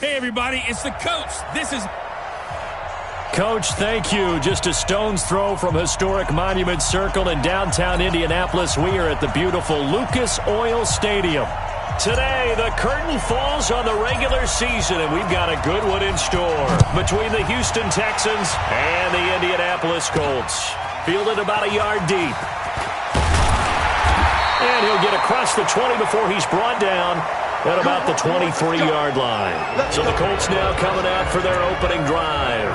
Hey, everybody, it's the coach. This is... Coach, thank you. Just a stone's throw from historic Monument Circle in downtown Indianapolis. We are at the beautiful Lucas Oil Stadium. Today, the curtain falls on the regular season, and we've got a good one in store between the Houston Texans and the Indianapolis Colts. Fielded about a yard deep. And he'll get across the 20 before he's brought down at about the 23-yard line. So the Colts now coming out for their opening drive.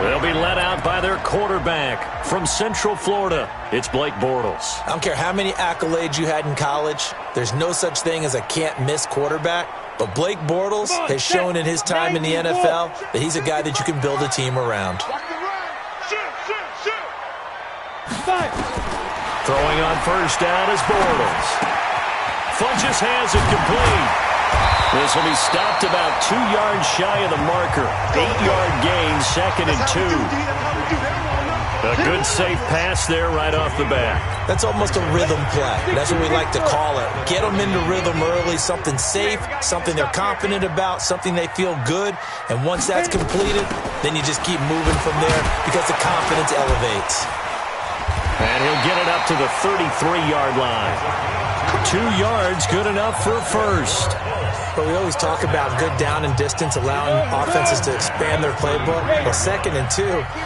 They'll be led out by their quarterback from Central Florida. It's Blake Bortles. I don't care how many accolades you had in college. There's no such thing as a can't-miss quarterback. But Blake Bortles has shown in his time in the NFL that he's a guy that you can build a team around. Throwing on first down is Bortles. Funches has it complete. This will be stopped about 2 yards shy of the marker. 8-yard gain, 2nd and 2. A good safe pass there right off the bat. That's almost a rhythm play. That's what we like to call it. Get them into rhythm early, something safe, something they're confident about, something they feel good. And once that's completed, then you just keep moving from there because the confidence elevates. And he'll get it up to the 33-yard line. 2 yards, good enough for a first. But we always talk about good down and distance, allowing offenses to expand their playbook. Well, 2nd and 2,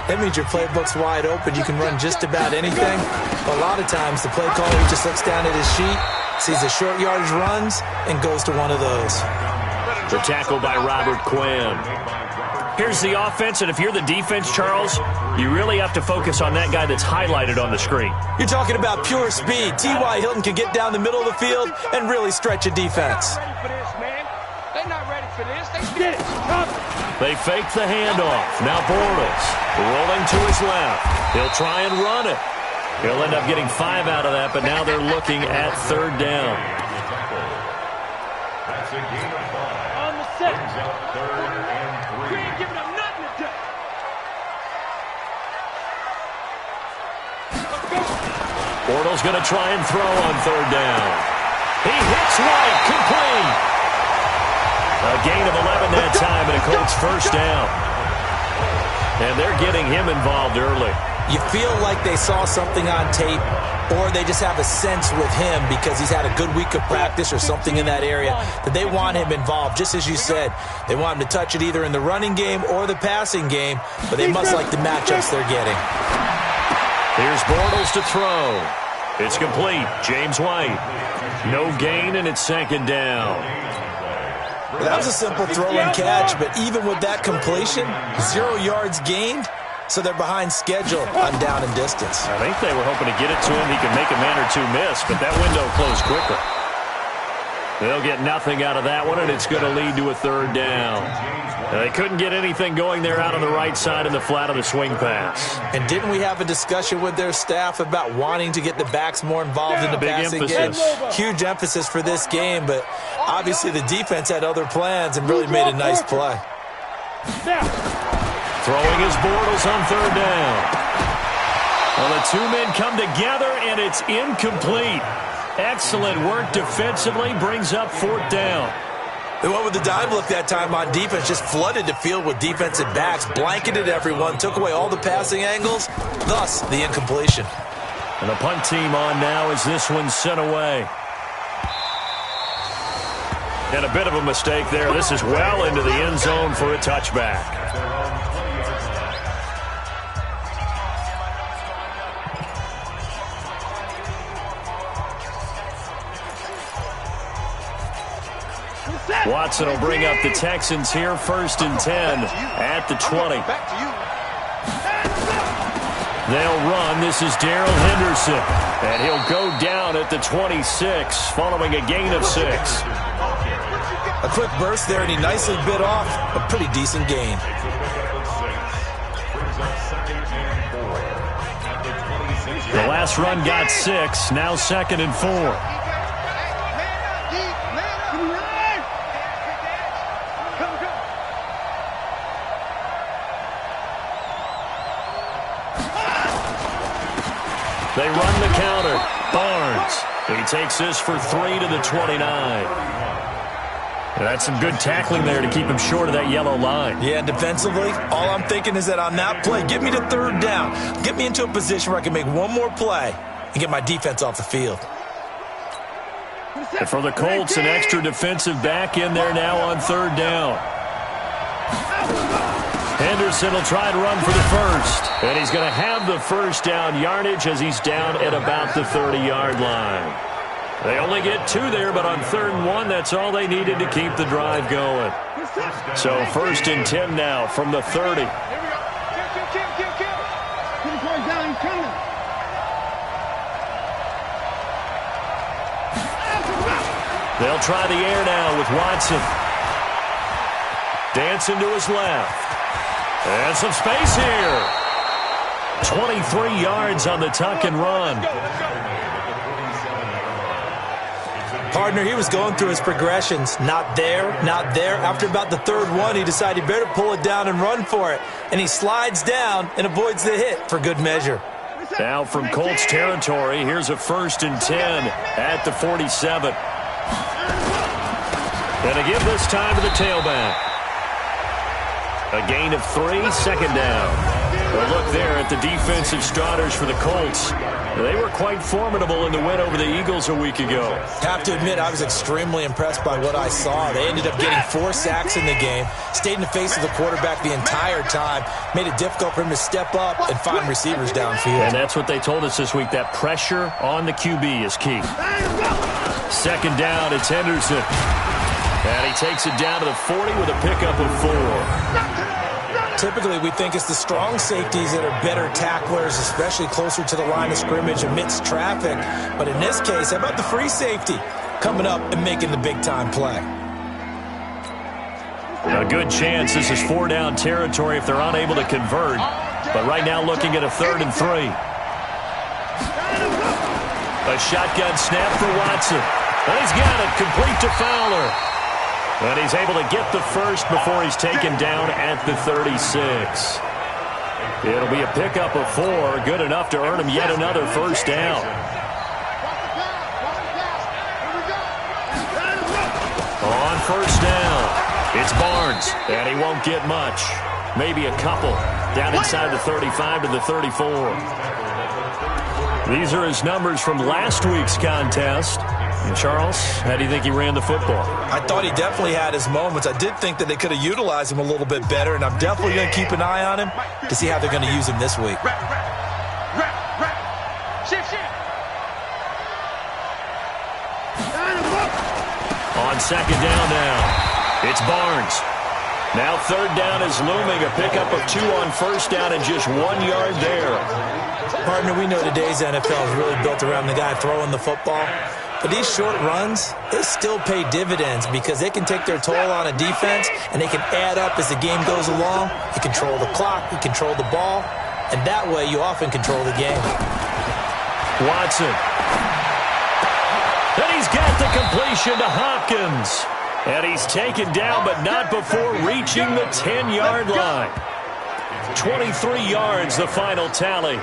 that means your playbook's wide open. You can run just about anything. But a lot of times, the play caller just looks down at his sheet, sees the short yardage runs, and goes to one of those. The tackle by Robert Quinn. Here's the offense, and if you're the defense, Charles, you really have to focus on that guy that's highlighted on the screen. You're talking about pure speed. T.Y. Hilton can get down the middle of the field and really stretch a defense. They fake the handoff. Now Bortles rolling to his left. He'll try and run it. He'll end up getting 5 out of that, but now they're looking at 3rd down. On the set. We ain't giving them nothing to do. Bortles going to try and throw on 3rd down. He hits White, complete. A gain of 11 that time, and a Colts first down. And they're getting him involved early. You feel like they saw something on tape, or they just have a sense with him because he's had a good week of practice or something in that area that they want him involved. Just as you said, they want him to touch it either in the running game or the passing game, but they must like the matchups they're getting. Here's Bortles to throw. It's complete. James White. No gain, and it's 2nd down. Well, that was a simple throw and catch, but even with that completion, 0 yards gained, so they're behind schedule on down and distance. I think they were hoping to get it to him. He could make a man or two miss, but that window closed quicker. They'll get nothing out of that one, and it's going to lead to a 3rd down. They couldn't get anything going there out on the right side in the flat of the swing pass. And didn't we have a discussion with their staff about wanting to get the backs more involved in the passing game? Huge emphasis for this game, but obviously the defense had other plans and really made a nice play. Throwing his Bortles on 3rd down. Well, the 2 men come together, and it's incomplete. Excellent work defensively, brings up 4th down. They went with the dive look that time on defense, just flooded the field with defensive backs, blanketed everyone, took away all the passing angles, thus the incompletion. And the punt team on now as this one's sent away. And a bit of a mistake there. This is well into the end zone for a touchback. Watson will bring up the Texans here, 1st and 10 at the 20. They'll run. This is Darrell Henderson, and he'll go down at the 26 following a gain of 6. A quick burst there, and he nicely bit off a pretty decent gain. The last run got 6, now 2nd and 4. They run the counter. Barnes. He takes this for 3 to the 29. That's some good tackling there to keep him short of that yellow line. Yeah, defensively, all I'm thinking is that on that play, get me to third down. Get me into a position where I can make one more play and get my defense off the field. And for the Colts, an extra defensive back in there now on third down. Henderson will try to run for the first. And he's going to have the first down yardage as he's down at about the 30-yard line. They only get 2 there, but on 3rd and 1, that's all they needed to keep the drive going. So 1st and 10 now from the 30. They'll try the air now with Watson. Dancing to his left. And some space here. 23 yards on the tuck and run. Partner, he was going through his progressions. Not there, not there. After about the 3rd one, he decided he better pull it down and run for it. And he slides down and avoids the hit for good measure. Now from Colts territory, here's a 1st and 10 at the 47. And a give this time to the tailback. A gain of 3, 2nd down. A look there at the defensive starters for the Colts. They were quite formidable in the win over the Eagles a week ago. Have to admit, I was extremely impressed by what I saw. They ended up getting 4 sacks in the game, stayed in the face of the quarterback the entire time, made it difficult for him to step up and find receivers downfield. And that's what they told us this week, that pressure on the QB is key. 2nd down, it's Henderson. And he takes it down to the 40 with a pickup of 4. Typically, we think it's the strong safeties that are better tacklers, especially closer to the line of scrimmage amidst traffic. But in this case, how about the free safety coming up and making the big-time play? A good chance this is 4-down territory if they're unable to convert. But right now looking at a 3rd and 3. A shotgun snap for Watson. And he's got it complete to Fowler. And he's able to get the first before he's taken down at the 36. It'll be a pickup of 4, good enough to earn him yet another first down. On 1st down, it's Barnes, and he won't get much. Maybe a couple down inside the 35 to the 34. These are his numbers from last week's contest. And Charles, how do you think he ran the football? I thought he definitely had his moments. I did think that they could have utilized him a little bit better, and I'm definitely going to keep an eye on him to see how they're going to use him this week. On 2nd down now, it's Barnes. Now 3rd down is looming, a pickup of 2 on 1st down and just 1 yard there. Partner, we know today's NFL is really built around the guy throwing the football. But these short runs, they still pay dividends because they can take their toll on a defense and they can add up as the game goes along. You control the clock, you control the ball, and that way you often control the game. Watson. And he's got the completion to Hopkins. And he's taken down, but not before reaching the 10-yard line. 23 yards, the final tally.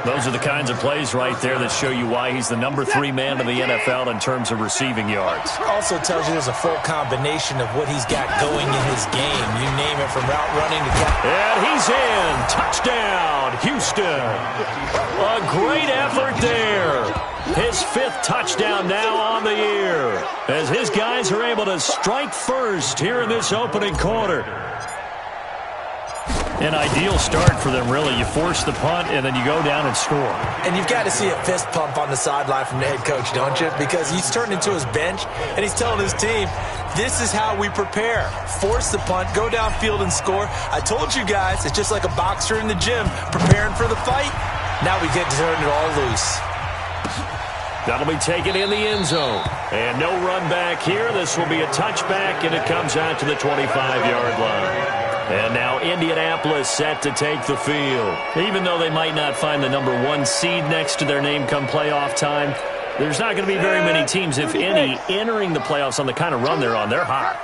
Those are the kinds of plays right there that show you why he's the number 3 man in the NFL in terms of receiving yards. Also tells you there's a full combination of what he's got going in his game. You name it, from route running to... And he's in. Touchdown, Houston. A great effort there. His 5th touchdown now on the year as his guys are able to strike first here in this opening quarter. An ideal start for them, really. You force the punt, and then you go down and score. And you've got to see a fist pump on the sideline from the head coach, don't you? Because he's turned into his bench, and he's telling his team, this is how we prepare. Force the punt, go downfield and score. I told you guys, it's just like a boxer in the gym preparing for the fight. Now we get to turn it all loose. That'll be taken in the end zone. And no run back here. This will be a touchback, and it comes out to the 25-yard line. And now Indianapolis set to take the field. Even though they might not find the number 1 seed next to their name come playoff time, there's not going to be very many teams, if any, entering the playoffs on the kind of run they're on. They're hot.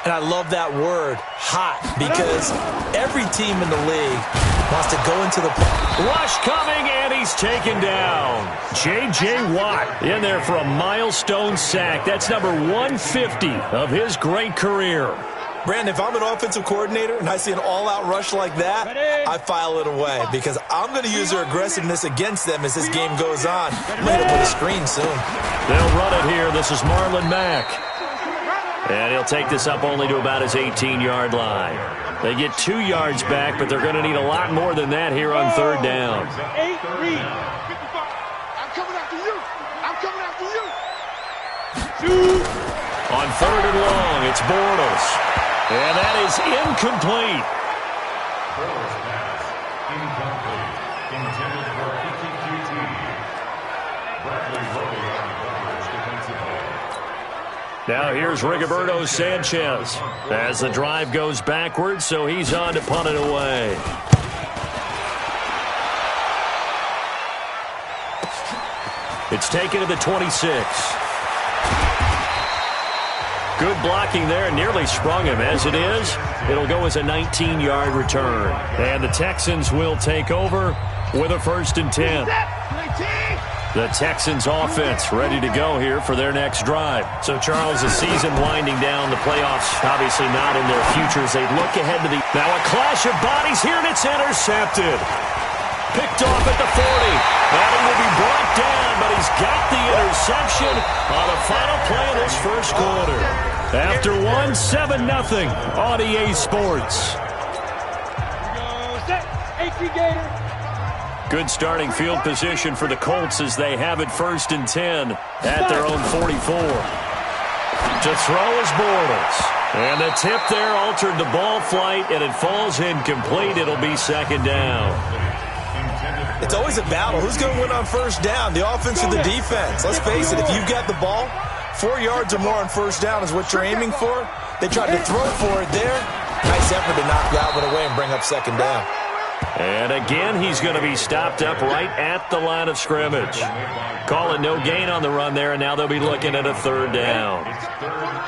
And I love that word, hot, because every team in the league wants to go into the rush coming, and he's taken down. J.J. Watt in there for a milestone sack. That's number 150 of his great career. Brandon, if I'm an offensive coordinator and I see an all-out rush like that, I file it away because I'm going to use their aggressiveness against them as this game goes on. I'm going to put a screen soon. They'll run it here. This is Marlon Mack. And he'll take this up only to about his 18-yard line. They get 2 yards back, but they're going to need a lot more than that here on third down. I'm coming after you. I'm coming after you. On third and long, it's Bortles. And that is incomplete. Bortles pass. Incomplete. Intended for PTQT. Bradley Roby on coverage defensively. Now here's Rigoberto Sanchez as the drive goes backwards, so he's on to punt it away. It's taken to the 26. Good blocking there, nearly sprung him. As it is, it'll go as a 19-yard return. And the Texans will take over with a 1st and 10. The Texans offense ready to go here for their next drive. So, Charles, the season winding down, the playoffs obviously not in their future as they look ahead to the... Now a clash of bodies here, and it's intercepted. Picked off at the 40. And he will be brought down, but he's got the interception on the final play of this first quarter. After 7-0 on EA Sports. Good starting field position for the Colts as they have it 1st and 10 at their own 44. To throw is Bortles. And the tip there altered the ball flight, and it falls incomplete. It'll be 2nd down. It's always a battle. Who's going to win on 1st down, the offense or the defense? Let's face it, if you've got the ball, 4 yards or more on 1st down is what you're aiming for. They tried to throw for it there. Nice effort to knock Galvin away and bring up 2nd down. And again, he's going to be stopped up right at the line of scrimmage. Call it no gain on the run there, and now they'll be looking at a 3rd down.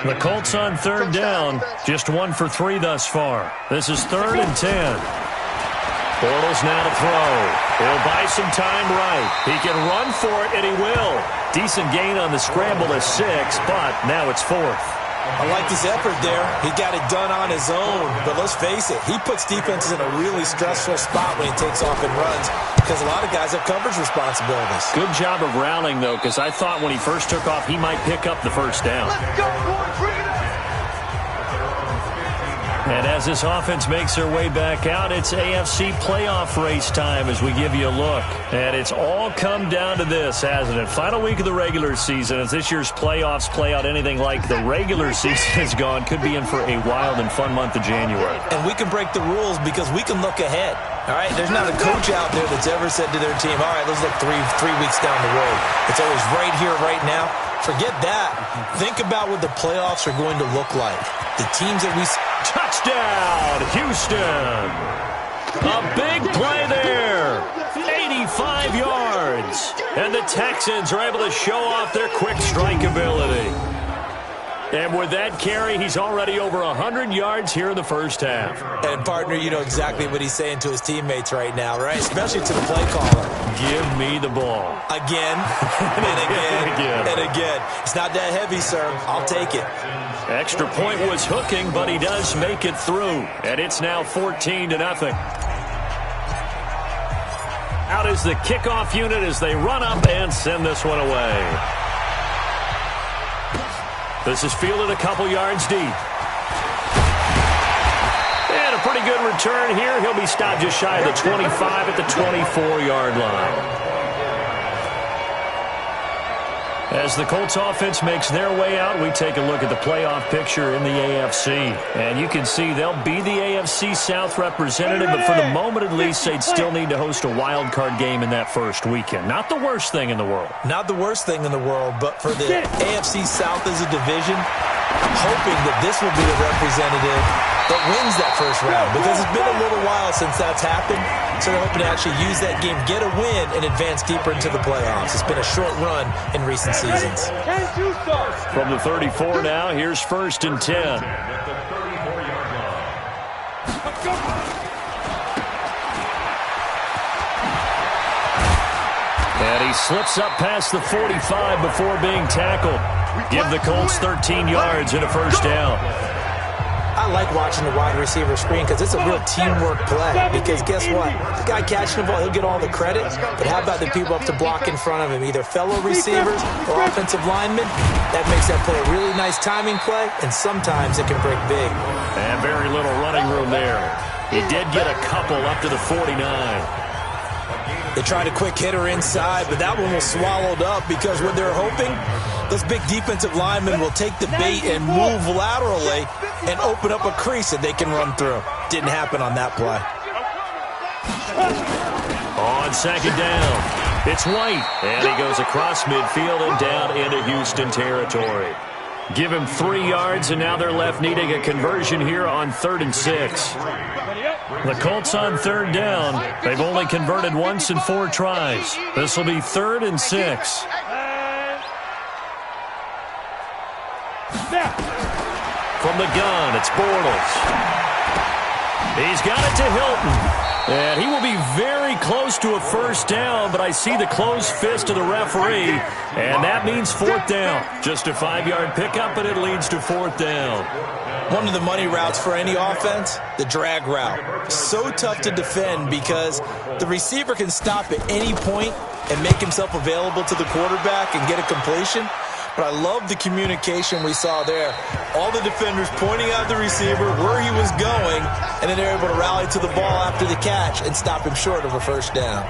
The Colts on 3rd down, just 1 for 3 thus far. This is 3rd and 10. Bortles now to throw. He'll buy some time right. He can run for it, and he will. Decent gain on the scramble to 6, but now it's 4th. I like this effort there. He got it done on his own. But let's face it, he puts defenses in a really stressful spot when he takes off and runs because a lot of guys have coverage responsibilities. Good job of rallying, though, because I thought when he first took off, he might pick up the 1st down. Let's go, boys. Bring it up. And as this offense makes their way back out, it's AFC playoff race time as we give you a look. And it's all come down to this, hasn't it? Final week of the regular season. As this year's playoffs play out anything like the regular season has gone, could be in for a wild and fun month of January. And we can break the rules because we can look ahead. All right, there's not a coach out there that's ever said to their team, all right, let's look three weeks down the road. It's always right here, right now. Forget that. Think about what the playoffs are going to look like. The teams that we... Touchdown, Houston. A big play there. 85 yards. And the Texans are able to show off their quick strike ability. And with that carry, he's already over 100 yards here in the 1st half. And, partner, you know exactly what he's saying to his teammates right now, right? Especially to the play caller. Give me the ball. Again, and again, and again. It's not that heavy, sir. I'll take it. Extra point was hooking, but he does make it through. And it's now 14-0. Out is the kickoff unit as they run up and send this one away. This is fielded a couple yards deep. And a pretty good return here. He'll be stopped just shy of the 25 at the 24-yard line. As the Colts offense makes their way out, we take a look at the playoff picture in the AFC. And you can see they'll be the AFC South representative, but for the moment at least, they'd still need to host a wild card game in that first weekend. Not the worst thing in the world. Not the worst thing in the world, but for the AFC South as a division, hoping that this will be the representative that wins that first round, because it's been a little while since that's happened, so they're hoping to actually use that game, get a win, and advance deeper into the playoffs. It's been a short run in recent seasons. From the 34 now, here's 1st and 10. And he slips up past the 45 before being tackled. Give the Colts 13 yards and a first down. I like watching the wide receiver screen because it's a real teamwork play. Because guess what? The guy catching the ball, he'll get all the credit. But how about the people up to block in front of him? Either fellow receivers or offensive linemen. That makes that play a really nice timing play, and sometimes it can break big. And very little running room there. He did get a couple up to the 49. They tried a quick hitter inside, but that one was swallowed up because what they're hoping, those big defensive linemen will take the bait and move laterally and open up a crease that they can run through. Didn't happen on that play. On second down, it's White, and he goes across midfield and down into Houston territory. Give him 3 yards, and now they're left needing a conversion here on 3rd and 6. The Colts on 3rd down. They've only converted once in 4 tries. This will be 3rd and 6. From the gun, it's Bortles. He's got it to Hilton. And he will be very close to a first down, but I see the closed fist of the referee, and that means 4th down. Just a 5-yard pickup, but it leads to 4th down. One of the money routes for any offense, the drag route. So tough to defend because the receiver can stop at any point and make himself available to the quarterback and get a completion. But I love the communication we saw there. All the defenders pointing out the receiver, where he was going, and then they're able to rally to the ball after the catch and stop him short of a first down.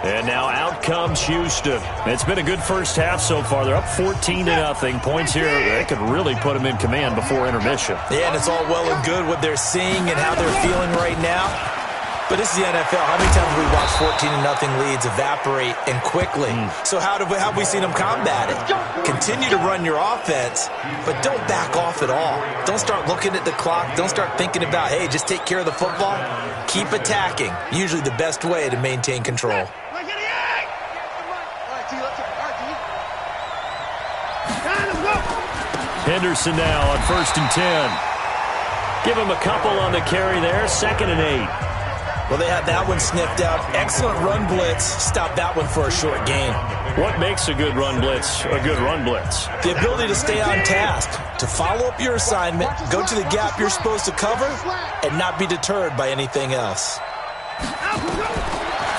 And now out comes Houston. It's been a good first half so far. They're up 14-0. Points here, they could really put them in command before intermission. Yeah, and it's all well and good what they're seeing and how they're feeling right now. But this is the NFL. How many times have we watched 14-0 leads evaporate and quickly? So how have we seen them combat it? Continue to run your offense, but don't back off at all. Don't start looking at the clock. Don't start thinking about, hey, just take care of the football. Keep attacking. Usually the best way to maintain control. Henderson now on 1st and 10. Give him a couple on the carry there. 2nd and 8. Well, they had that one sniffed out. Excellent run blitz. Stop that one for a short gain. What makes a good run blitz a good run blitz? The ability to stay on task, to follow up your assignment, go to the gap you're supposed to cover, and not be deterred by anything else.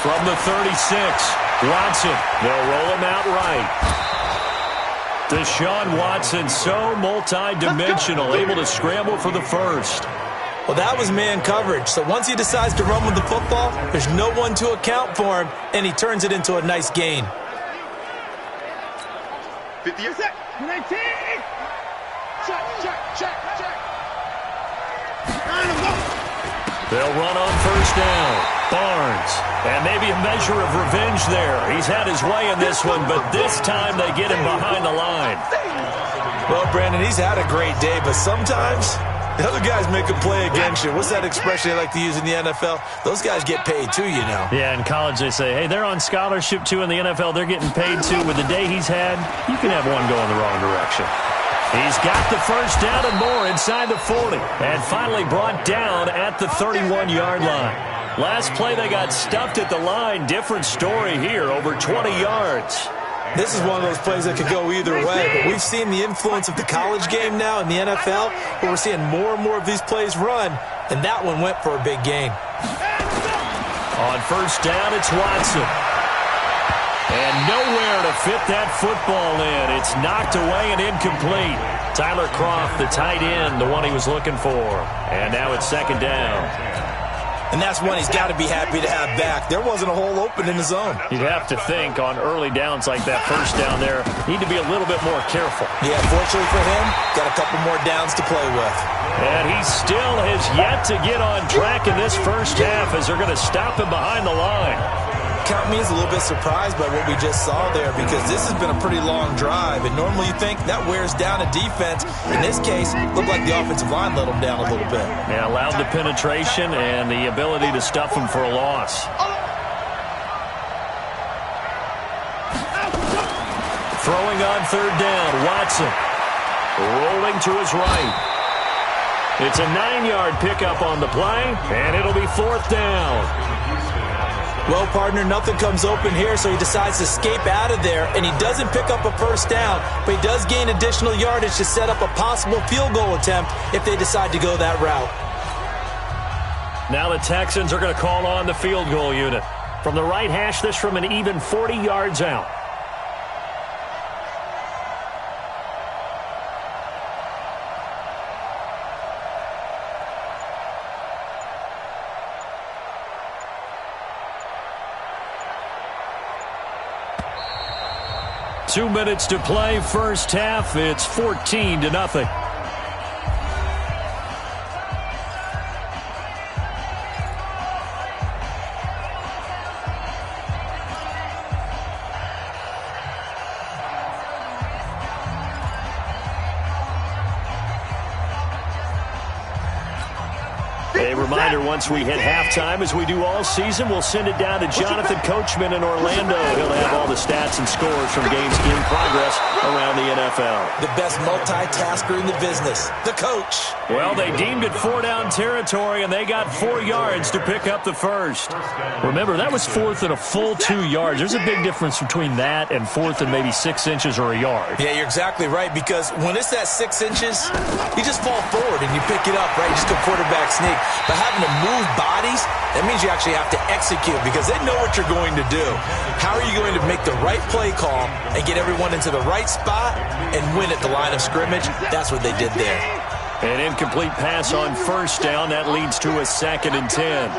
From the 36, Watson. They'll roll him out right. Deshaun Watson, so multi-dimensional, able to scramble for the first. Well, that was man coverage. So once he decides to run with the football, there's no one to account for him, and he turns it into a nice gain. 50 19. Check. They'll run on first down. Barnes. And maybe a measure of revenge there. He's had his way in this one, but this time they get him behind the line. Well, Brandon, he's had a great day, but sometimes the other guys make a play against you. What's that expression they like to use in the NFL? Those guys get paid too, you know. Yeah, in college they say, hey, they're on scholarship too. In the NFL, they're getting paid too. With the day he's had, you can have one go in the wrong direction. He's got the first down and more inside the 40. And finally brought down at the 31-yard line. Last play they got stuffed at the line. Different story here, over 20 yards. This is one of those plays that could go either way, but we've seen the influence of the college game now in the NFL, where we're seeing more and more of these plays run, and that one went for a big gain. On first down, it's Watson. And nowhere to fit that football in. It's knocked away and incomplete. Tyler Kroft, the tight end, the one he was looking for. And now it's 2nd down. And that's one he's got to be happy to have back. There wasn't a hole open in the zone. You'd have to think on early downs like that first down there, need to be a little bit more careful. Yeah, fortunately for him, got a couple more downs to play with. And he still has yet to get on track in this first half as they're going to stop him behind the line. Count me as a little bit surprised by what we just saw there, because this has been a pretty long drive, and normally you think that wears down a defense. In this case, it looked like the offensive line let them down a little bit. Yeah, allowed the penetration and the ability to stuff him for a loss. Throwing on 3rd down, Watson. Rolling to his right. It's a 9-yard pickup on the play, and it'll be 4th down. Well, partner, nothing comes open here, so he decides to escape out of there, and he doesn't pick up a first down, but he does gain additional yardage to set up a possible field goal attempt if they decide to go that route. Now the Texans are going to call on the field goal unit. From the right hash, this from an even 40 yards out. Two minutes to play, first half. It's 14-0. A reminder, once we hit halftime, as we do all season, we'll send it down to Jonathan Coachman in Orlando. He'll have all the stats and scores from games in progress around the NFL. The best multitasker in the business, the coach. Well, they deemed it 4-down territory, and they got 4 yards to pick up the first. Remember, that was 4th and a full 2 yards. There's a big difference between that and 4th and maybe 6 inches or a yard. Yeah, you're exactly right, because when it's that 6 inches, you just fall forward and you pick it up, right? You just go quarterback sneak. But having to move bodies, that means you actually have to execute because they know what you're going to do. How are you going to make the right play call and get everyone into the right spot and win at the line of scrimmage? That's what they did there. An incomplete pass on first down. That leads to a 2nd and 10.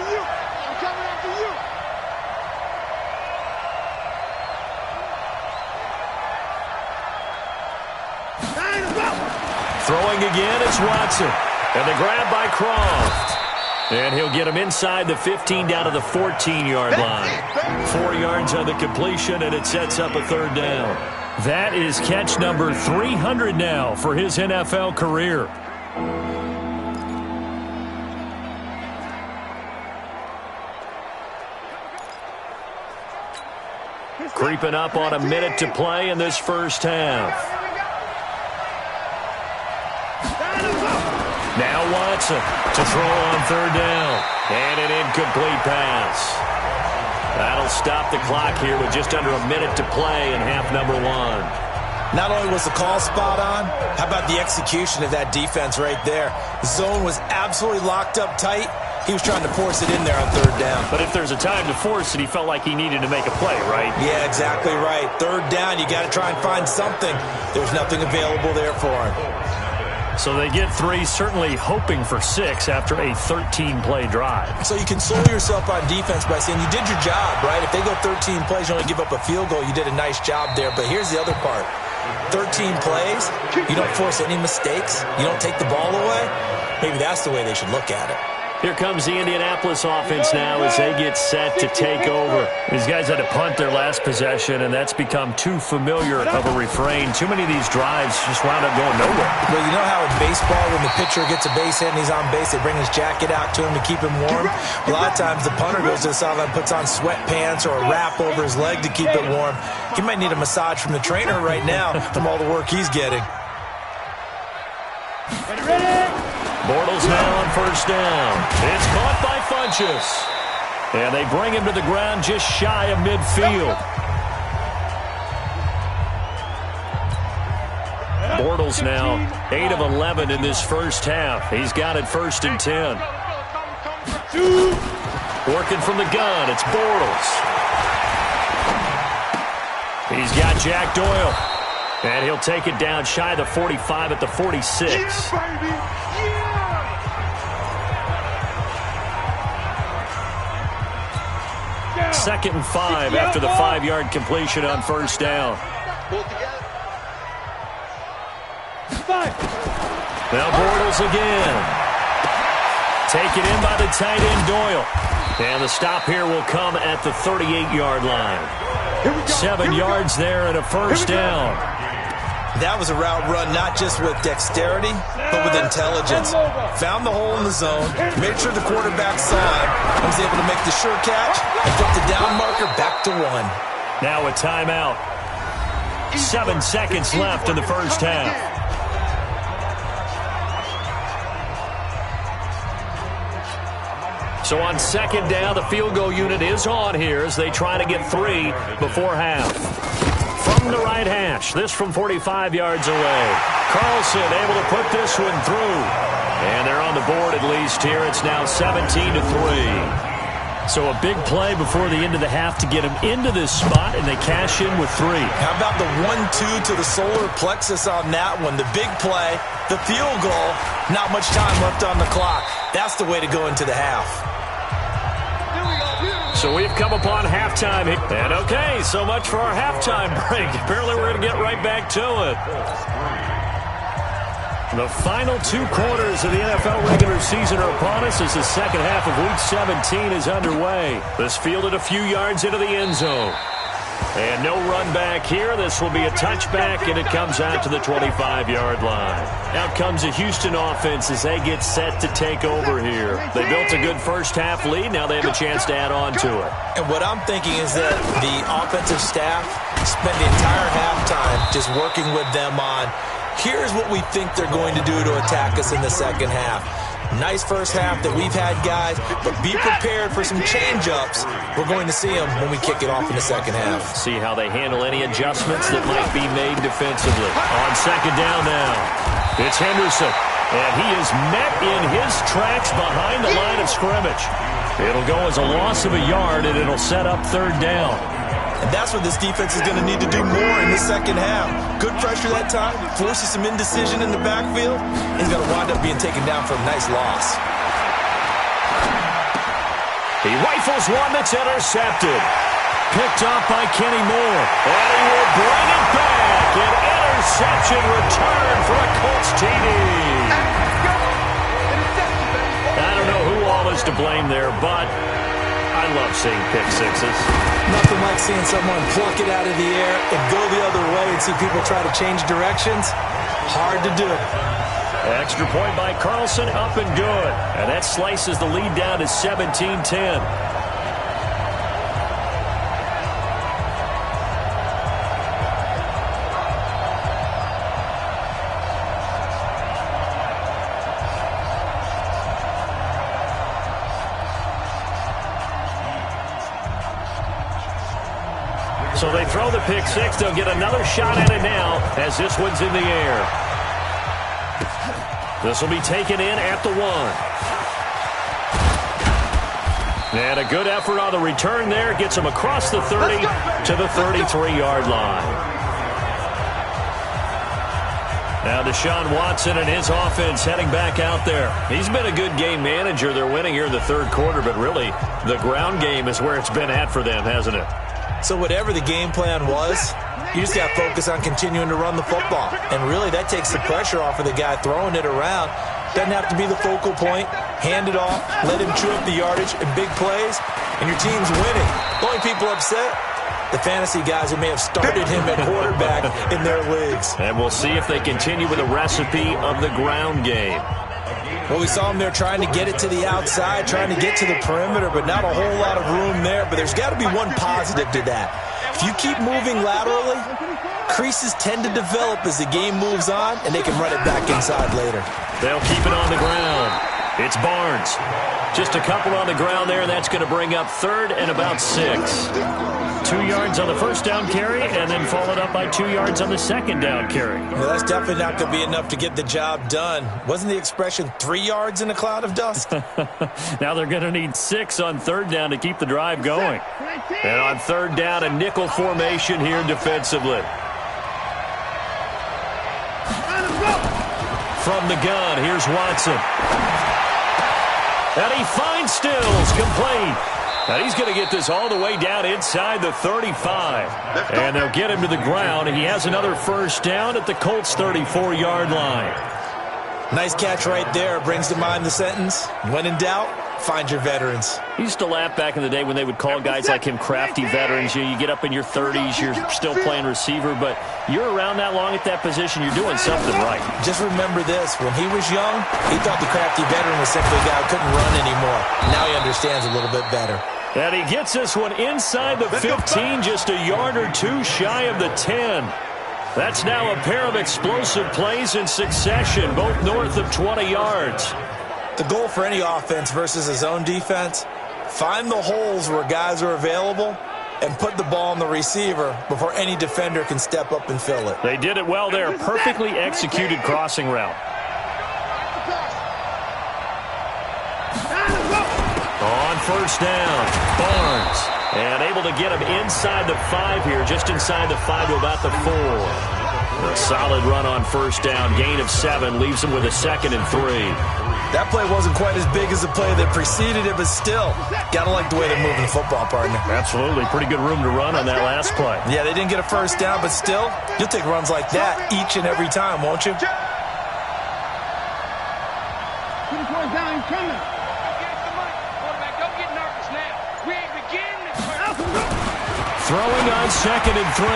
Throwing again, it's Watson. And the grab by Croft. And he'll get him inside the 15 down to the 14-yard line. 4 yards on the completion, and it sets up a 3rd down. That is catch number 300 now for his NFL career. Creeping up on a minute to play in this first half. Now Watson to throw on 3rd down. And an incomplete pass. That'll stop the clock here with just under a minute to play in half number 1. Not only was the call spot on, how about the execution of that defense right there? The zone was absolutely locked up tight. He was trying to force it in there on 3rd down. But if there's a time to force it, he felt like he needed to make a play, right? Yeah, exactly right. 3rd down, you got to try and find something. There's nothing available there for him. So they get 3, certainly hoping for 6 after a 13-play drive. So you console yourself on defense by saying you did your job, right? If they go 13 plays, you only give up a field goal, you did a nice job there. But here's the other part. 13 plays, you don't force any mistakes, you don't take the ball away. Maybe that's the way they should look at it. Here comes the Indianapolis offense now as they get set to take over. These guys had to punt their last possession, and that's become too familiar of a refrain. Too many of these drives just wound up going nowhere. Well, you know how in baseball, when the pitcher gets a base hit and he's on base, they bring his jacket out to him to keep him warm? A lot of times the punter goes to the sideline, puts on sweatpants or a wrap over his leg to keep it warm. He might need a massage from the trainer right now from all the work he's getting. Bortles now on 1st down. It's caught by Funchess. And they bring him to the ground just shy of midfield. Bortles now 8 of 11 in this first half. He's got it 1st and 10. Working from the gun, it's Bortles. He's got Jack Doyle. And he'll take it down shy of the 45 at the 46. 2nd and 5 after the 5-yard completion on 1st down. Now Bortles again. Taken in by the tight end Doyle. And the stop here will come at the 38-yard line. 7 yards there and a 1st down. That was a route run not just with dexterity, but with intelligence. Found the hole in the zone, made sure the quarterback saw him, and was able to make the sure catch and put the down marker back to 1. Now a timeout. 7 seconds left in the first half. So on second down, the field goal unit is on here as they try to get 3 before half. From the right hash, this from 45 yards away. Carlson able to put this one through. And they're on the board at least here. It's now 17-3. So a big play before the end of the half to get them into this spot, and they cash in with 3. How about the 1-2 to the solar plexus on that one? The big play, the field goal, not much time left on the clock. That's the way to go into the half. So we've come upon halftime. And okay, so much for our halftime break. Apparently we're going to get right back to it. The final 2 quarters of the NFL regular season are upon us as the second half of Week 17 is underway. This fielded a few yards into the end zone. And no run back here. This will be a touchback, and it comes out to the 25-yard line. Out comes the Houston offense as they get set to take over here. They built a good first-half lead. Now they have a chance to add on to it. And what I'm thinking is that the offensive staff spent the entire halftime just working with them on, here's what we think they're going to do to attack us in the second half. Nice first half that we've had, guys, but be prepared for some change-ups. We're going to see them when we kick it off in the second half. See how they handle any adjustments that might be made defensively. On second down now, it's Henderson, and he is met in his tracks behind the line of scrimmage. It'll go as a loss of a yard, and it'll set up third down. And that's what this defense is going to need to do more in the second half. Good pressure that time, forces some indecision in the backfield. He's going to wind up being taken down for a nice loss. He rifles one that's intercepted. Picked up by Kenny Moore. And he will bring it back. An interception return for a Colts TD. I don't know who all is to blame there, but I love seeing pick sixes. Nothing like seeing someone pluck it out of the air and go the other way and see people try to change directions. Hard to do. Extra point by Carlson, up and good. And that slices the lead down to 17-10. So they throw the pick six. They'll get another shot at it now as this one's in the air. This will be taken in at the 1. And a good effort on the return there. Gets him across the 30 to the 33-yard line. Now Deshaun Watson and his offense heading back out there. He's been a good game manager. They're winning here in the third quarter, but really the ground game is where it's been at for them, hasn't it? So whatever the game plan was, you just got to focus on continuing to run the football. And really, that takes the pressure off of the guy throwing it around. Doesn't have to be the focal point. Hand it off, let him chew up the yardage and big plays, and your team's winning. The only people upset, the fantasy guys who may have started him at quarterback in their leagues. And we'll see if they continue with a recipe of the ground game. Well, we saw him there trying to get it to the outside, trying to get to the perimeter, but not a whole lot of room there. But there's got to be one positive to that. If you keep moving laterally, creases tend to develop as the game moves on, and they can run it back inside later. They'll keep it on the ground. It's Barnes. Just a couple on the ground there, and that's going to bring up third and about 6. 2 yards on the first down carry, and then followed up by 2 yards on the second down carry. Well, that's definitely not going to be enough to get the job done. Wasn't the expression 3 yards in a cloud of dust? Now they're going to need 6 on third down to keep the drive going. And on third down, a nickel formation here defensively. From the gun, here's Watson. And he finds Stills, complete. And he's going to get this all the way down inside the 35. And they'll get him to the ground. He has another first down at the Colts' 34-yard line. Nice catch right there. Brings to mind the sentence, when in doubt, find your veterans. He used to laugh back in the day when they would call guys like him crafty veterans. You get up in your 30s, you're still playing receiver, but you're around that long at that position, you're doing something right. Just remember this. When he was young, he thought the crafty veteran was simply a guy who couldn't run anymore. Now he understands a little bit better. And he gets this one inside the 15, just a yard or two shy of the 10. That's now a pair of explosive plays in succession, both north of 20 yards. The goal for any offense versus his own defense, find the holes where guys are available and put the ball on the receiver before any defender can step up and fill it. They did it well there. Perfectly executed crossing route. On first down, Barnes. And able to get him inside the 5 here, just inside the 5 to about the 4. A solid run on first down, gain of 7, leaves him with a 2nd and 3. That play wasn't quite as big as the play that preceded it, but still, gotta like the way they're moving the football, partner. Absolutely. Pretty good room to run on that last play. Yeah, they didn't get a first down, but still, you'll take runs like that each and every time, won't you? Throwing on 2nd and 3.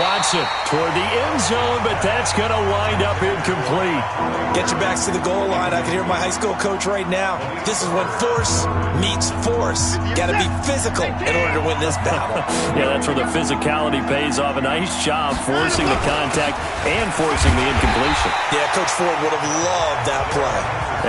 Watson toward the end zone, but that's going to wind up incomplete. Get your backs to the goal line. I can hear my high school coach right now. This is when force meets force. Got to be physical in order to win this battle. Yeah, that's where the physicality pays off. A nice job forcing the contact and forcing the incompletion. Yeah, Coach Ford would have loved that play.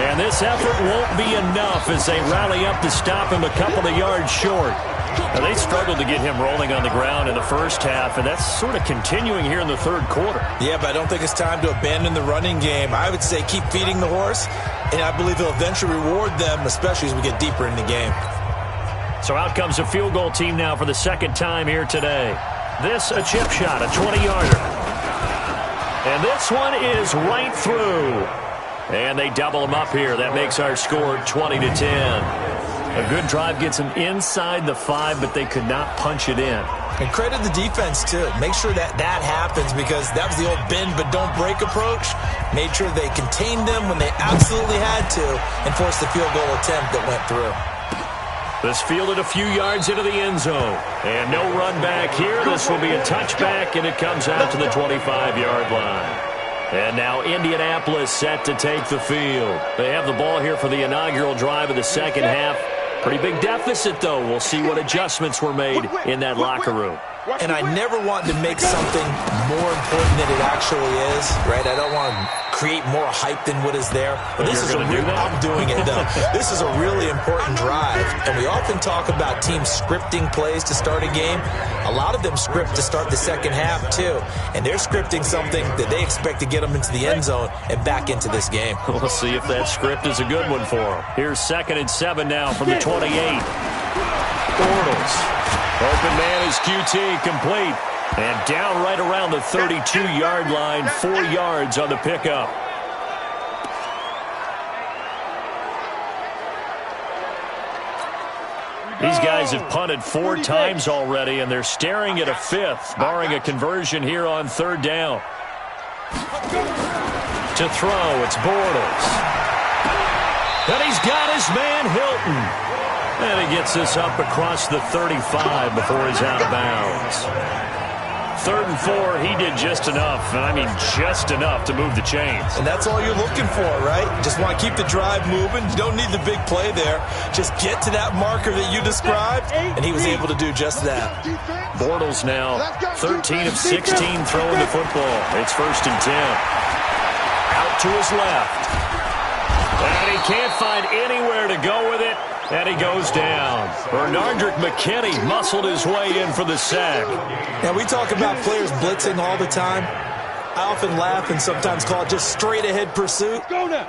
And this effort won't be enough as they rally up to stop him a couple of yards short. Now, they struggled to get him rolling on the ground in the first half, and that's sort of continuing here in the third quarter. Yeah, but I don't think it's time to abandon the running game. I would say keep feeding the horse, and I believe he'll eventually reward them, especially as we get deeper in the game. So out comes a field goal team now for the second time here today. This a chip shot, a 20-yarder. And this one is right through. And they double them up here. That makes our score 20-10. A good drive gets them inside the 5, but they could not punch it in. And credit the defense, too. Make sure that happens because that was the old bend but don't break approach. Made sure they contained them when they absolutely had to and forced the field goal attempt that went through. This fielded a few yards into the end zone. And no run back here. This will be a touchback, and it comes out to the 25-yard line. And now Indianapolis set to take the field. They have the ball here for the inaugural drive of the second half. Pretty big deficit, though. We'll see what adjustments were made in that locker room. And I never want to make something more important than it actually is, right? I don't want to create more hype than what is there. But this is I'm doing it, though. This is a really important drive. And we often talk about teams scripting plays to start a game. A lot of them script to start the second half, too. And they're scripting something that they expect to get them into the end zone and back into this game. We'll see if that script is a good one for them. Here's 2nd and 7 now from the 28. Bortles. Open man is QT, complete. And down right around the 32-yard line, 4 yards on the pickup. These guys have punted 4 times already, and they're staring at a 5th, barring a conversion here on 3rd down. To throw, it's Bortles. And he's got his man Hilton. And he gets this up across the 35 before he's out of bounds. 3rd and 4, he did just enough, and I mean just enough to move the chains. And that's all you're looking for, right? Just want to keep the drive moving. You don't need the big play there. Just get to that marker that you described, and he was able to do just that. Bortles now 13 of 16 throwing the football. It's 1st and 10. Out to his left. And he can't find anywhere to go with it. And he goes down. Bernardrick McKinney muscled his way in for the sack. Now, we talk about players blitzing all the time. I often laugh and sometimes call it just straight-ahead pursuit.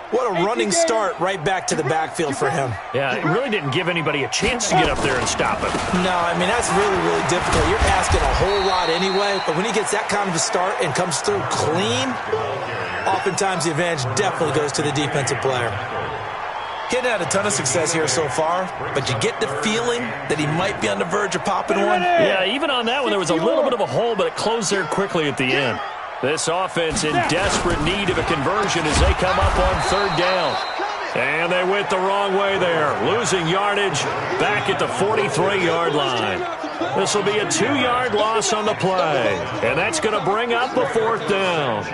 What a running start right back to the backfield for him. Yeah, it really didn't give anybody a chance to get up there and stop him. No, I mean, that's really, really difficult. You're asking a whole lot anyway, but when he gets that kind of a start and comes through clean, oftentimes the advantage definitely goes to the defensive player. He hadn't had a ton of success here so far, but you get the feeling that he might be on the verge of popping one. Yeah, even on that one, there was a little bit of a hole, but it closed there quickly at the end. This offense in desperate need of a conversion as they come up on 3rd down. And they went the wrong way there, losing yardage back at the 43-yard line. This will be a 2-yard loss on the play, and that's going to bring up a 4th down.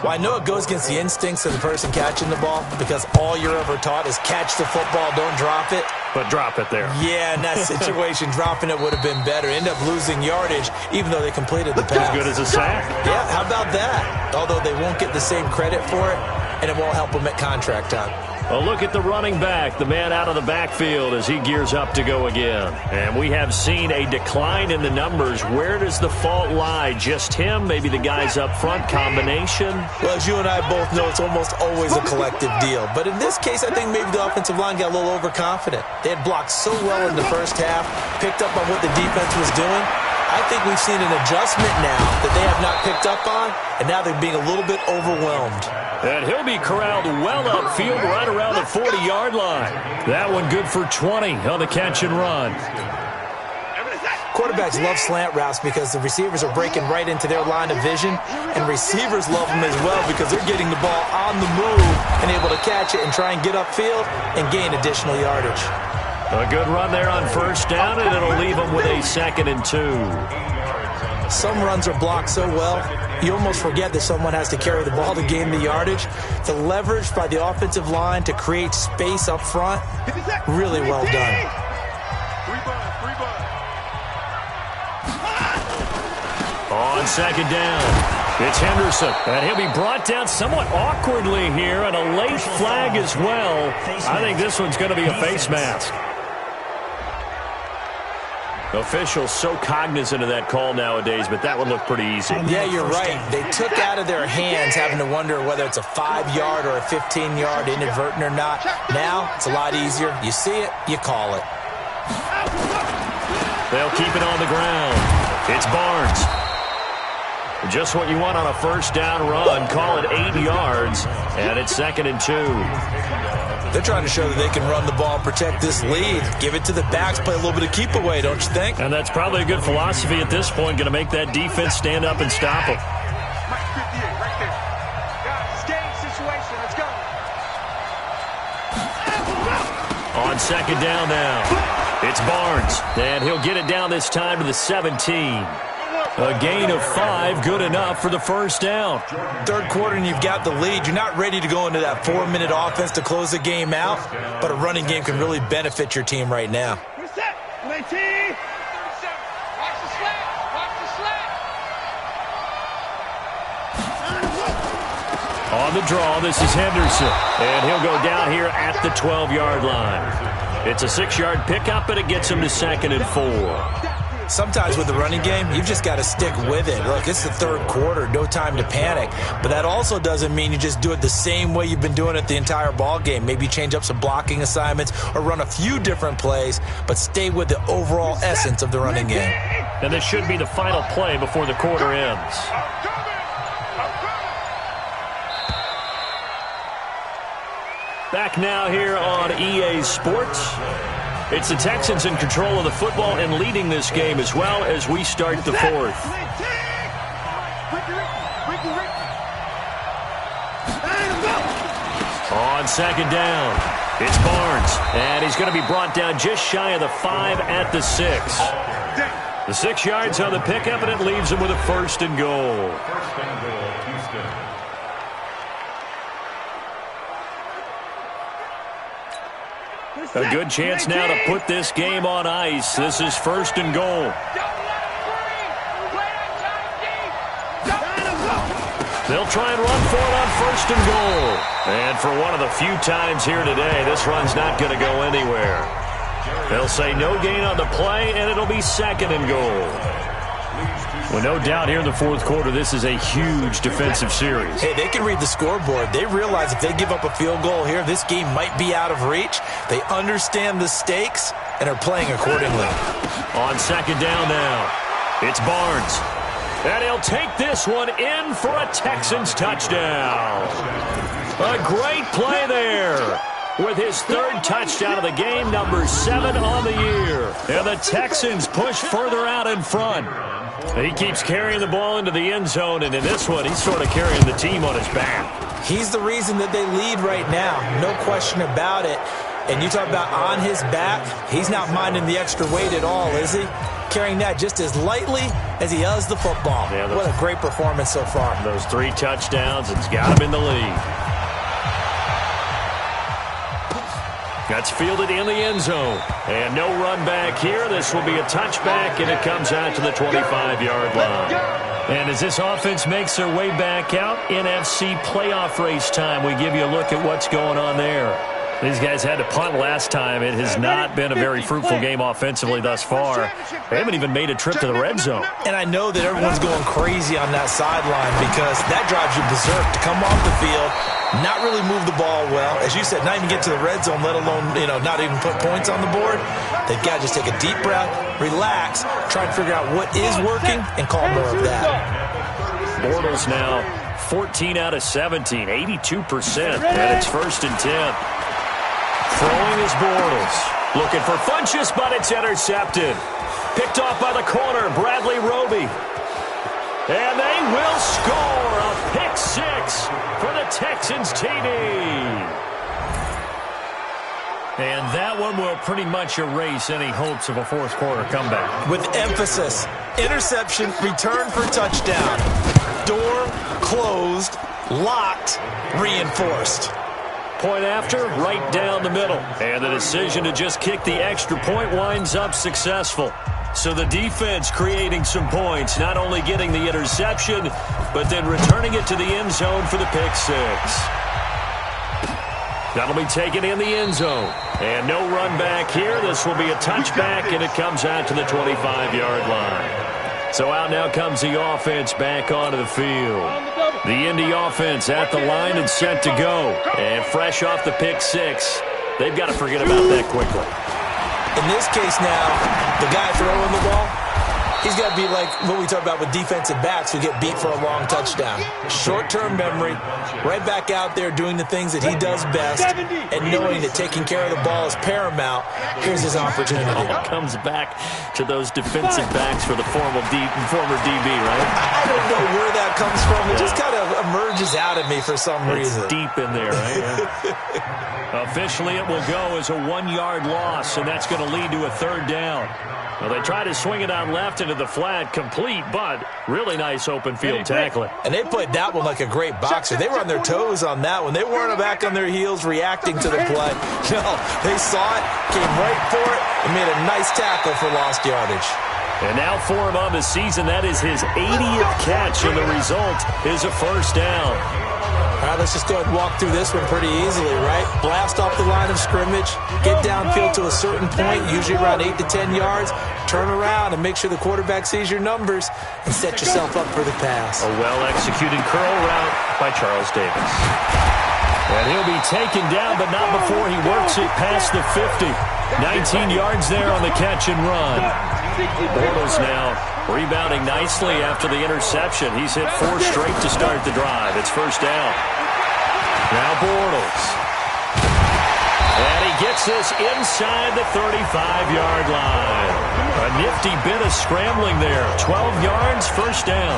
Well, I know it goes against the instincts of the person catching the ball because all you're ever taught is catch the football, don't drop it. But drop it there. Yeah, in that situation, dropping it would have been better. End up losing yardage, even though they completed the pass. As good as a sack. Yeah, how about that? Although they won't get the same credit for it, and it won't help them at contract time. A look at the running back, the man out of the backfield as he gears up to go again. And we have seen a decline in the numbers. Where does the fault lie? Just him? Maybe the guys up front? Combination? Well, as you and I both know, it's almost always a collective deal. But in this case, I think maybe the offensive line got a little overconfident. They had blocked so well in the first half, picked up on what the defense was doing. I think we've seen an adjustment now that they have not picked up on, and now they're being a little bit overwhelmed. And he'll be corralled well upfield right around the 40-yard line. That one good for 20 on the catch and run. Quarterbacks love slant routes because the receivers are breaking right into their line of vision, and receivers love them as well because they're getting the ball on the move and able to catch it and try and get upfield and gain additional yardage. A good run there on first down, and it'll leave them with a 2nd and 2. Some runs are blocked so well, you almost forget that someone has to carry the ball to gain the yardage. The leverage by the offensive line to create space up front, really well done. On 2nd down, it's Henderson, and he'll be brought down somewhat awkwardly here, and a late flag as well. I think this one's going to be a face mask. Officials so cognizant of that call nowadays, but that one looked pretty easy. Yeah, you're right. They took out of their hands having to wonder whether it's a 5-yard or a 15-yard inadvertent or not. Now, it's a lot easier. You see it, you call it. They'll keep it on the ground. It's Barnes. Just what you want on a first down run. Call it 8 yards, and it's 2nd and 2. They're trying to show that they can run the ball and protect this lead. Give it to the backs, play a little bit of keep away, don't you think? And that's probably a good philosophy at this point, going to make that defense stand up and stop them. On 2nd down now, it's Barnes, and he'll get it down this time to the 17. A gain of 5, good enough for the first down. Third quarter and you've got the lead. You're not ready to go into that 4-minute offense to close the game out, but a running game can really benefit your team right now. On the draw, this is Henderson, and he'll go down here at the 12-yard line. It's a 6-yard pickup, and it gets him to 2nd and 4. Sometimes with the running game, you've just got to stick with it. Look, it's the third quarter, no time to panic. But that also doesn't mean you just do it the same way you've been doing it the entire ball game. Maybe change up some blocking assignments or run a few different plays, but stay with the overall essence of the running game. And this should be the final play before the quarter ends. Back now here on EA Sports. It's the Texans in control of the football and leading this game as well as we start the fourth. On 2nd down, it's Barnes, and he's going to be brought down just shy of the 5 at the 6. The 6 yards on the pickup, and it leaves him with a 1st and goal. First and goal, Houston. A good chance now to put this game on ice. This is 1st and goal. They'll try and run for it on 1st and goal. And for one of the few times here today, this run's not going to go anywhere. They'll say no gain on the play, and it'll be 2nd and goal. Well, no doubt here in the fourth quarter, this is a huge defensive series. Hey, they can read the scoreboard. They realize if they give up a field goal here, this game might be out of reach. They understand the stakes and are playing accordingly. On 2nd down now, it's Barnes. And he'll take this one in for a Texans touchdown. A great play there. With his 3rd touchdown of the game, number 7 on the year. And the Texans push further out in front. He keeps carrying the ball into the end zone, and in this one, he's sort of carrying the team on his back. He's the reason that they lead right now, no question about it. And you talk about on his back, he's not minding the extra weight at all, is he? Carrying that just as lightly as he does the football. Yeah, what a great performance so far. Those 3 touchdowns, it's got him in the lead. That's fielded in the end zone. And no run back here. This will be a touchback, and it comes out to the 25-yard line. And as this offense makes their way back out, NFC playoff race time, we give you a look at what's going on there. These guys had to punt last time. It has not been a very fruitful game offensively thus far. They haven't even made a trip to the red zone. And I know that everyone's going crazy on that sideline because that drives you berserk to come off the field, not really move the ball well. As you said, not even get to the red zone, let alone, not even put points on the board. They've got to just take a deep breath, relax, try to figure out what is working, and call more of that. Bortles now 14 out of 17, 82%, and it's 1st and 10. Throwing is Bortles. Looking for Funchess, but it's intercepted. Picked off by the corner, Bradley Roby. And they will score a pick 6 for the Texans TD. And that one will pretty much erase any hopes of a fourth quarter comeback. With emphasis, interception, return for touchdown. Door closed, locked, reinforced. Point after, right down the middle. And the decision to just kick the extra point winds up successful. So the defense creating some points, not only getting the interception, but then returning it to the end zone for the pick 6. That'll be taken in the end zone. And no run back here. This will be a touchback, and it comes out to the 25-yard line. So out now comes the offense back onto the field. The Indy offense at the line and set to go. And fresh off the pick 6, they've got to forget about that quickly. In this case now, the guy throwing the ball, he's got to be like what we talk about with defensive backs who get beat for a long touchdown. Short-term memory, right back out there doing the things that he does best, and knowing that taking care of the ball is paramount. Here's his opportunity. Comes back to those defensive backs for the former DB, right? I don't know where that comes from. It just kind of emerges out of me for some reason. It's deep in there, right? Officially, it will go as a 1-yard loss, and that's going to lead to a 3rd down. Well, they try to swing it out left into the flat, complete, but really nice open field tackling. And they played that one like a great boxer. They were on their toes on that one. They weren't back on their heels reacting to the play. No, they saw it, came right for it, and made a nice tackle for lost yardage. And now for him on the season, that is his 80th catch, and the result is a 1st down. All right, let's just go ahead and walk through this one pretty easily, right? Blast off the line of scrimmage, get downfield to a certain point, usually around 8 to 10 yards, turn around and make sure the quarterback sees your numbers and set yourself up for the pass. A well-executed curl route by Charles Davis. And he'll be taken down, but not before he works it past the 50. 19 yards there on the catch and run. Bortles now rebounding nicely after the interception. He's hit 4 straight to start the drive. It's 1st down. Now Bortles. And he gets this inside the 35-yard line. A nifty bit of scrambling there. 12 yards, 1st down.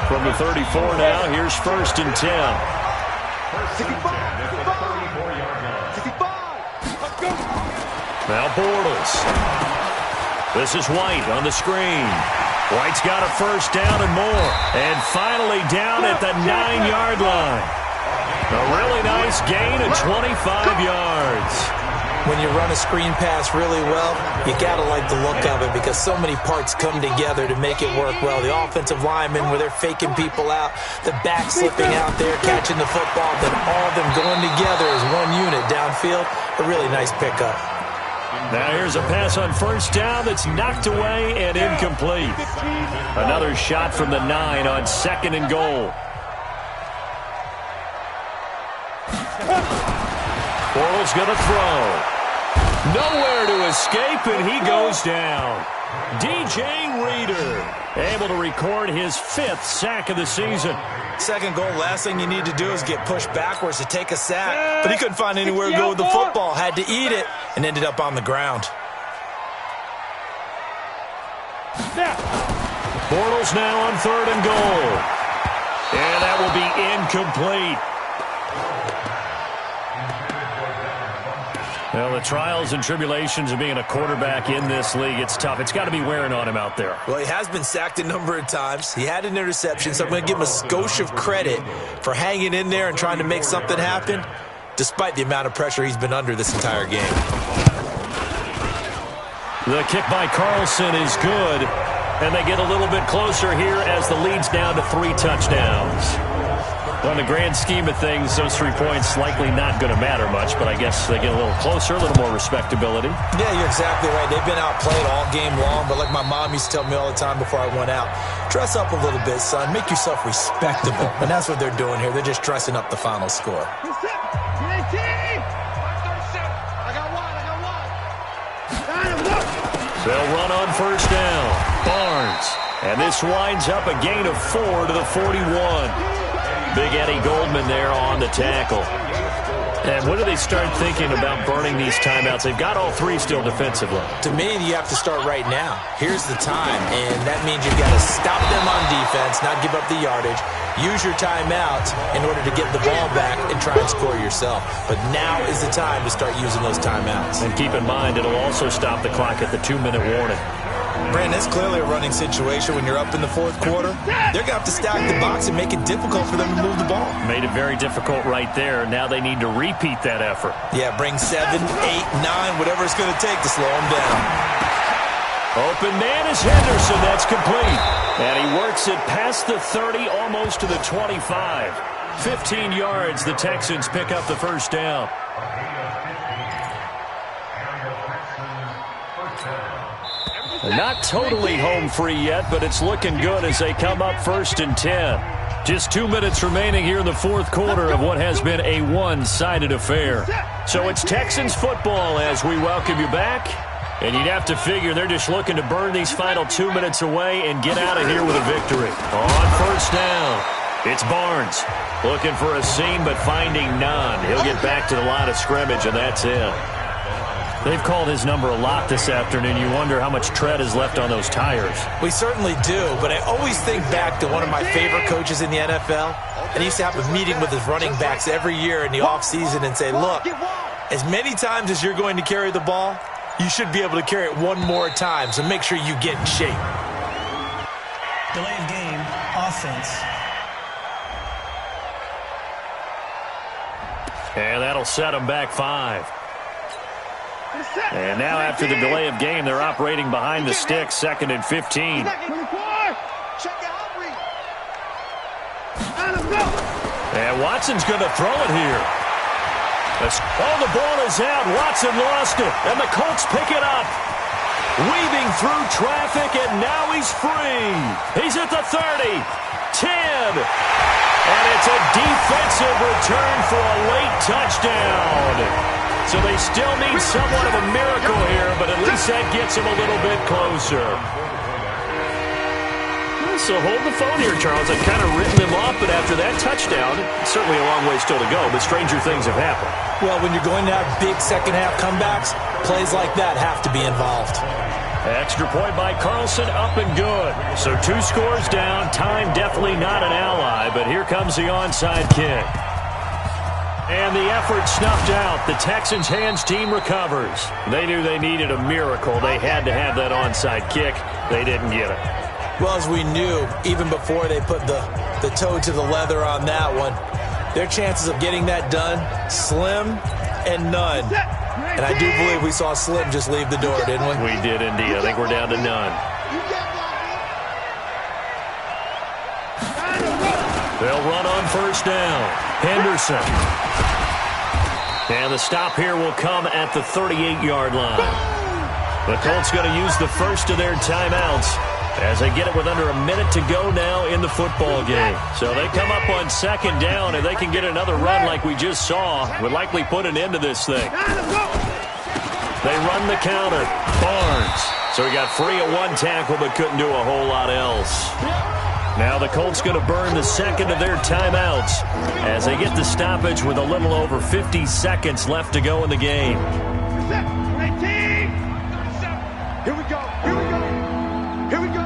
From the 34 now, here's 1st and 10. Now Bortles. This is White on the screen. White's got a 1st down and more. And finally down at the 9-yard line. A really nice gain of 25 yards. When you run a screen pass really well, you got to like the look of it because so many parts come together to make it work well. The offensive linemen, where they're faking people out, the back slipping out there, catching the football, then all of them going together as one unit downfield. A really nice pickup. Now here's a pass on 1st down that's knocked away and incomplete. Another shot from the 9 on 2nd and goal. Bortles going to throw. Nowhere to escape, and he goes down. DJ Reader able to record his 5th sack of the season. 2nd goal, last thing you need to do is get pushed backwards to take a sack. But he couldn't find anywhere to go with the football. Had to eat it and ended up on the ground. Bortles now on 3rd and goal. And that will be incomplete. Well, the trials and tribulations of being a quarterback in this league, it's tough. It's got to be wearing on him out there. Well, he has been sacked a number of times. He had an interception, so I'm going to give him a skosh of credit for hanging in there and trying to make something happen, despite the amount of pressure he's been under this entire game. The kick by Carlson is good, and they get a little bit closer here as the lead's down to 3 touchdowns. Well, in the grand scheme of things, those 3 points likely not going to matter much, but I guess they get a little closer, a little more respectability. Yeah, you're exactly right. They've been outplayed all game long, but like my mom used to tell me all the time before I went out, dress up a little bit, son. Make yourself respectable. And that's what they're doing here. They're just dressing up the final score. They'll run on first down. Barnes. And this winds up a gain of 4 to the 41. Big Eddie Goldman there on the tackle. And when do they start thinking about burning these timeouts? They've got all 3 still defensively. To me, you have to start right now. Here's the time, and that means you've got to stop them on defense, not give up the yardage, use your timeouts in order to get the ball back and try and score yourself. But now is the time to start using those timeouts. And keep in mind, it'll also stop the clock at the 2-minute warning. Brandon, that's clearly a running situation when you're up in the fourth quarter. They're going to have to stack the box and make it difficult for them to move the ball. Made it very difficult right there. Now they need to repeat that effort. Yeah, bring 7, 8, 9, whatever it's going to take to slow them down. Open man is Henderson. That's complete. And he works it past the 30, almost to the 25. 15 yards. The Texans pick up the first down. Not totally home free yet, but it's looking good as they come up 1st and 10. Just 2 minutes remaining here in the fourth quarter of what has been a one-sided affair. So it's Texans football as we welcome you back. And you'd have to figure they're just looking to burn these final 2 minutes away and get out of here with a victory. On first down, it's Barnes. Looking for a seam but finding none. He'll get back to the line of scrimmage, and that's it. They've called his number a lot this afternoon. You wonder how much tread is left on those tires. We certainly do, but I always think back to one of my favorite coaches in the NFL. And he used to have a meeting with his running backs every year in the offseason and say, look, as many times as you're going to carry the ball, you should be able to carry it one more time, so make sure you get in shape. Delay of game, offense. And that'll set them back 5. And now after the delay of game, they're operating behind the sticks, 2nd and 15. And Watson's going to throw it here. Oh, the ball is out. Watson lost it, and the Colts pick it up. Weaving through traffic, and now he's free. He's at the 30, 10. And it's a defensive return for a late touchdown. So they still need somewhat of a miracle here, but at least that gets them a little bit closer. So hold the phone here, Charles. I've kind of written them off, but after that touchdown, certainly a long way still to go, but stranger things have happened. Well, when you're going to have big second-half comebacks, plays like that have to be involved. Extra point by Carlson, up and good. So 2 scores down, time definitely not an ally, but here comes the onside kick. And the effort snuffed out. The Texans' hands team recovers. They knew they needed a miracle. They had to have that onside kick. They didn't get it. Well, as we knew, even before they put the toe to the leather on that one, their chances of getting that done, slim and none. And I do believe we saw Slim just leave the door, didn't we? We did indeed. I think we're down to none. They'll run on first down. Henderson. And the stop here will come at the 38-yard line. The Colts going to use the first of their timeouts as they get it with under a minute to go now in the football game. So they come up on 2nd down, and they can get another run like we just saw. Would likely put an end to this thing. They run the counter. Barnes. So he got free of 1 tackle but couldn't do a whole lot else. Now the Colts going to burn the 2nd of their timeouts as they get the stoppage with a little over 50 seconds left to go in the game. Here we go. Here we go. Here we go.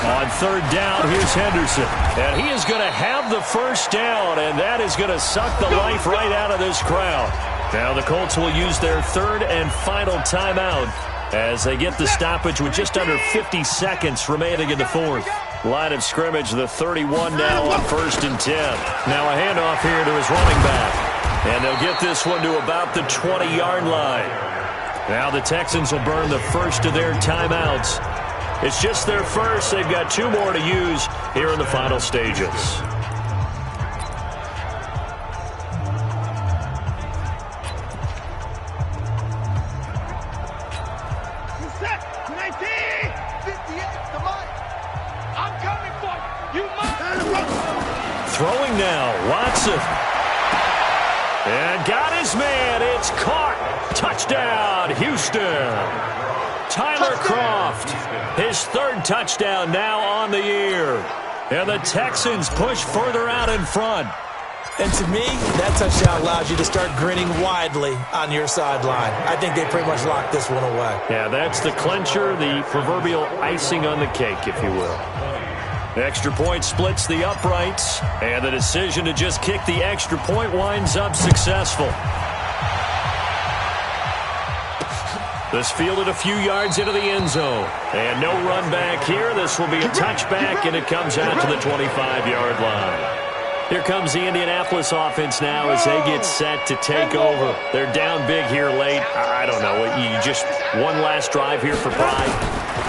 On 3rd down, here's Henderson. And he is going to have the first down, and that is going to suck the life right out of this crowd. Now the Colts will use their 3rd and final timeout as they get the stoppage with just under 50 seconds remaining in the 4th. Line of scrimmage, the 31 now on 1st and 10. Now a handoff here to his running back. And they'll get this one to about the 20-yard line. Now the Texans will burn the first of their timeouts. It's just their first. They've got 2 more to use here in the final stages. Throwing now, Watson. And got his man. It's caught. Touchdown, Houston. Tyler Kroft, his third touchdown now on the year. And the Texans push further out in front. And to me, that touchdown allows you to start grinning widely on your sideline. I think they pretty much locked this one away. Yeah, that's the clincher, the proverbial icing on the cake, if you will. The extra point splits the uprights, and the decision to just kick the extra point winds up successful. This fielded a few yards into the end zone. And no run back here. This will be a touchback, and it comes out to the 25-yard line. Here comes the Indianapolis offense now as they get set to take over. They're down big here late. I don't know. You just one last drive here for pride.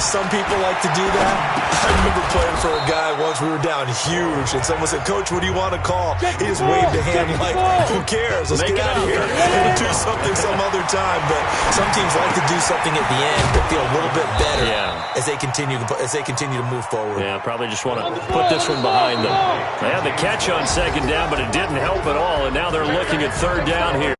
Some people like to do that. I remember playing for a guy once. We were down huge, and someone said, "Coach, what do you want to call?" He just waved a hand like, "Who cares? Let's get out of here and do something some other time." But some teams like to do something at the end that feel a little bit better as they continue to move forward. Yeah, probably just want to put this one behind them. They had the catch on second down, but it didn't help at all, and now they're looking at third down here.